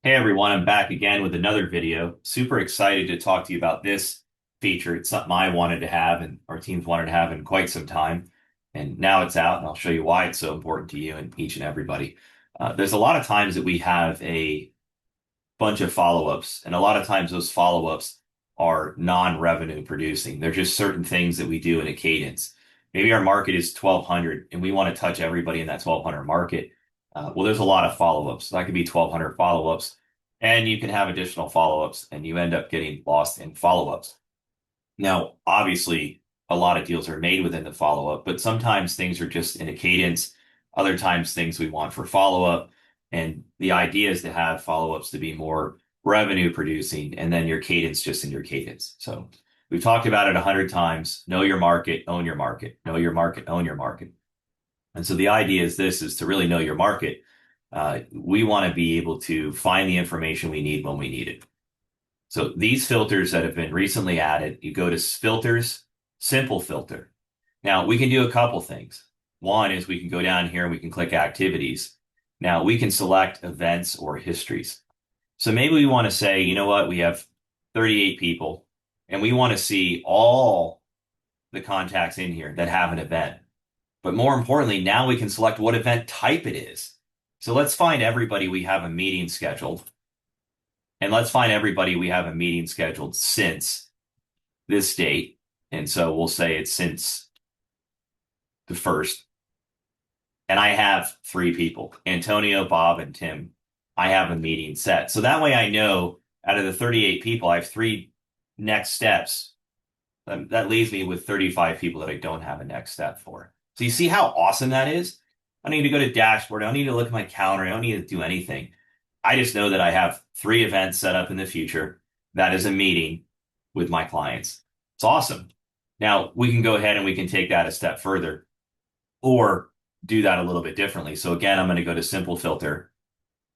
Hey everyone, I'm back again with another video. Super excited to talk to you about this feature. It's something I wanted to have and our teams wanted to have in quite some time. And now it's out, and I'll show you why it's so important to you and each and everybody. There's a lot of times that we have a bunch of follow-ups, and a lot of times those follow-ups are non-revenue producing. They're just certain things that we do in a cadence. Maybe our market is 1,200 and we want to touch everybody in that 1,200 market. Well, there's a lot of follow-ups. That could be 1,200 follow-ups, and you can have additional follow-ups, and you end up getting lost in follow-ups. Now, obviously, a lot of deals are made within the follow-up, but sometimes things are just in a cadence. Other times, things we want for follow-up. And the idea is to have follow-ups to be more revenue producing, and then your cadence just in your cadence. So we've talked about it 100 times. Know your market, own your market. Know your market, own your market. And so the idea is to really know your market. We want to be able to find the information we need when we need it. So these filters that have been recently added, you go to filters, simple filter. Now we can do a couple things. One is we can go down here and we can click activities. Now we can select events or histories. So maybe we want to say, you know what, we have 38 people and we want to see all the contacts in here that have an event. But more importantly, now we can select what event type it is. So let's find everybody we have a meeting scheduled. And let's find everybody we have a meeting scheduled since this date. And so we'll say it's since the 1st. And I have 3 people, Antonio, Bob, and Tim. I have a meeting set. So that way I know out of the 38 people, I have 3 next steps. That leaves me with 35 people that I don't have a next step for. So you see how awesome that is? I don't need to go to dashboard. I don't need to look at my calendar. I don't need to do anything. I just know that I have 3 events set up in the future. That is a meeting with my clients. It's awesome. Now we can go ahead and we can take that a step further or do that a little bit differently. So again, I'm going to go to simple filter,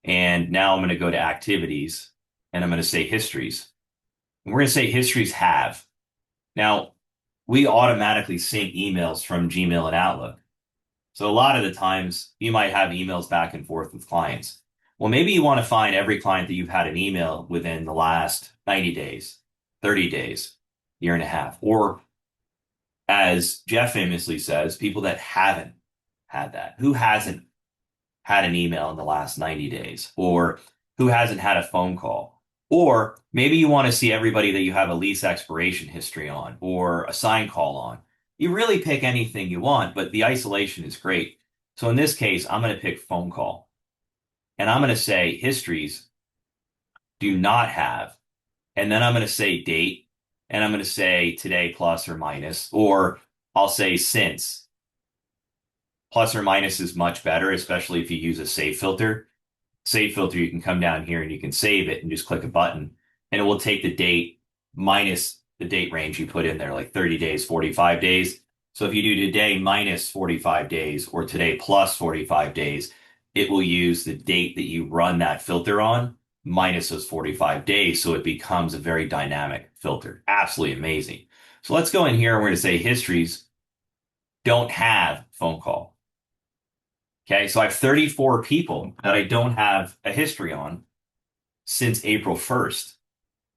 and now I'm going to go to activities, and I'm going to say histories. And we're going to say histories have. Now we automatically sync emails from Gmail and Outlook. So a lot of the times you might have emails back and forth with clients. Well, maybe you want to find every client that you've had an email within the last 90 days, 30 days, year and a half, or as Jeff famously says, people that haven't had that. Who hasn't had an email in the last 90 days, or who hasn't had a phone call? Or maybe you want to see everybody that you have a lease expiration history on or a sign call on. You really pick anything you want, but the isolation is great. So in this case, I'm going to pick phone call, and I'm going to say histories do not have, and then I'm going to say date, and I'm going to say today plus or minus, or I'll say since. Plus or minus is much better, especially if you use a save filter. Save filter, you can come down here and you can save it and just click a button, and it will take the date minus the date range you put in there, like 30 days, 45 days. So if you do today minus 45 days or today plus 45 days, it will use the date that you run that filter on minus those 45 days. So it becomes a very dynamic filter. Absolutely amazing. So let's go in here and we're going to say histories don't have phone call. Okay, so I have 34 people that I don't have a history on since April 1st.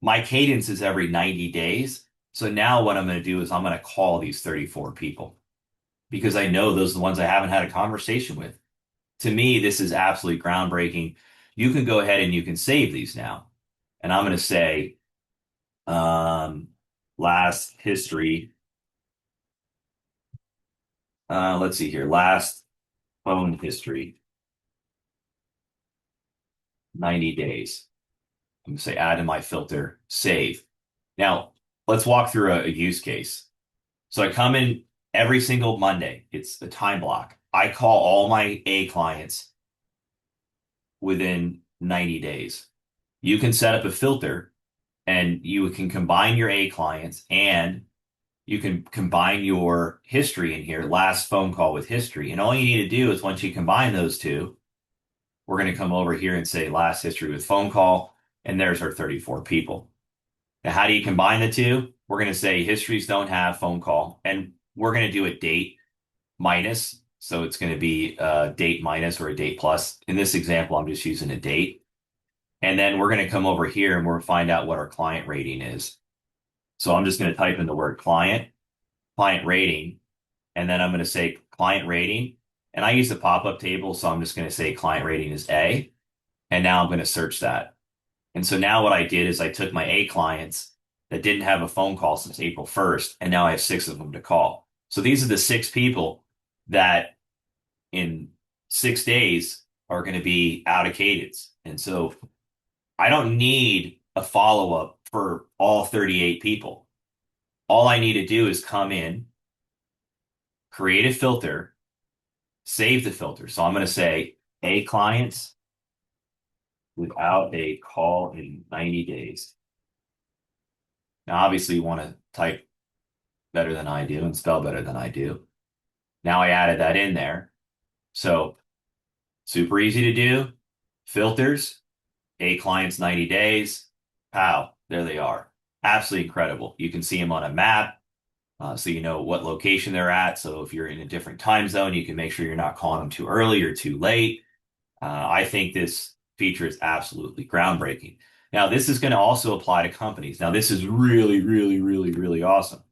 My cadence is every 90 days. So now what I'm going to do is I'm going to call these 34 people because I know those are the ones I haven't had a conversation with. To me, this is absolutely groundbreaking. You can go ahead and you can save these now. And I'm going to say last history. Let's see here. Last phone history, 90 days. I'm going to say add to my filter, save. Now, let's walk through a use case. So I come in every single Monday. It's the time block. I call all my A clients within 90 days. You can set up a filter and you can combine your A clients and you can combine your history in here, last phone call with history. And all you need to do is once you combine those two, we're going to come over here and say last history with phone call, and there's our 34 people. Now, how do you combine the two? We're going to say histories don't have phone call, and we're going to do a date minus. So it's going to be a date minus or a date plus. In this example, I'm just using a date. And then we're going to come over here and we'll find out what our client rating is. So I'm just going to type in the word client rating, and then I'm going to say client rating. And I use the pop-up table, so I'm just going to say client rating is A. And now I'm going to search that. And so now what I did is I took my A clients that didn't have a phone call since April 1st, and now I have 6 of them to call. So these are the 6 people that in 6 days are going to be out of cadence. And so I don't need a follow-up for all 38 people. All I need to do is come in, create a filter, save the filter. So I'm going to say A clients without a call in 90 days. Now, obviously, you want to type better than I do and spell better than I do. Now I added that in there. So super easy to do. Filters, A clients 90 days. Pow, there they are. Absolutely incredible. You can see them on a map, so you know what location they're at. So if you're in a different time zone, you can make sure you're not calling them too early or too late. I think this feature is absolutely groundbreaking. Now, this is going to also apply to companies. Now, this is really, really, really, really awesome.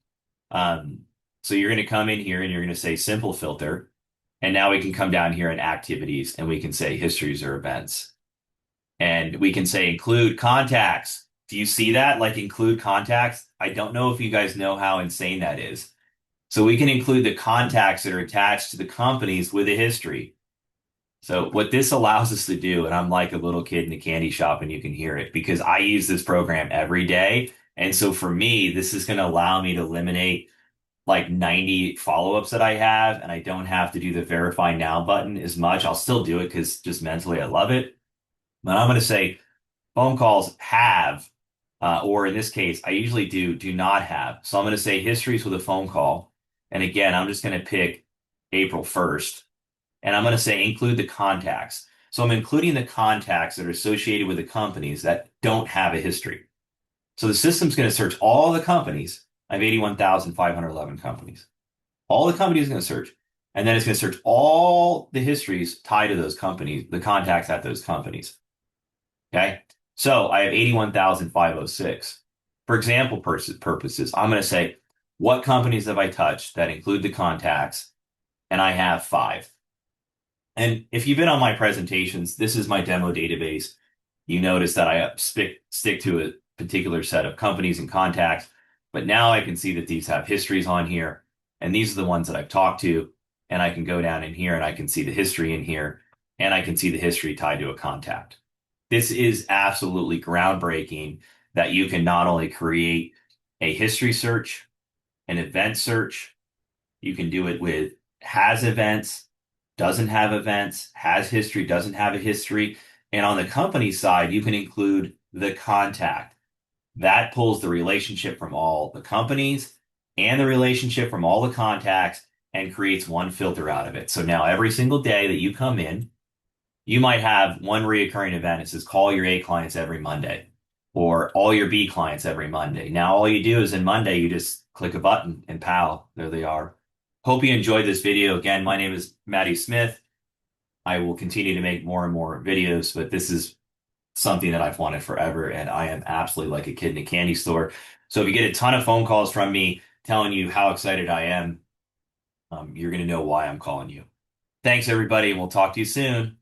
Um, so you're going to come in here and you're going to say simple filter. And now we can come down here in activities and we can say histories or events. And we can say include contacts. Do you see that? Like include contacts? I don't know if you guys know how insane that is. So we can include the contacts that are attached to the companies with a history. So what this allows us to do, and I'm like a little kid in a candy shop and you can hear it because I use this program every day. And so for me, this is going to allow me to eliminate like 90 follow-ups that I have, and I don't have to do the verify now button as much. I'll still do it because just mentally I love it. But I'm going to say phone calls have, or in this case, I usually do not have. So I'm going to say histories with a phone call. And again, I'm just going to pick April 1st. And I'm going to say include the contacts. So I'm including the contacts that are associated with the companies that don't have a history. So the system's going to search all the companies. I have 81,511 companies. All the companies is going to search. And then it's going to search all the histories tied to those companies, the contacts at those companies. Okay. So I have 81,506. For example purposes, I'm going to say, what companies have I touched that include the contacts? And I have 5. And if you've been on my presentations, this is my demo database. You notice that I stick to a particular set of companies and contacts, but now I can see that these have histories on here, and these are the ones that I've talked to, and I can go down in here and I can see the history in here, and I can see the history tied to a contact. This is absolutely groundbreaking that you can not only create a history search, an event search, you can do it with has events, doesn't have events, has history, doesn't have a history. And on the company side, you can include the contact. That pulls the relationship from all the companies and the relationship from all the contacts and creates one filter out of it. So now every single day that you come in, you might have one reoccurring event. It says call your A clients every Monday or all your B clients every Monday. Now all you do is in Monday, you just click a button and pow, there they are. Hope you enjoyed this video. Again, my name is Matty Smith. I will continue to make more and more videos, but this is something that I've wanted forever, and I am absolutely like a kid in a candy store. So if you get a ton of phone calls from me telling you how excited I am, you're going to know why I'm calling you. Thanks, everybody, and we'll talk to you soon.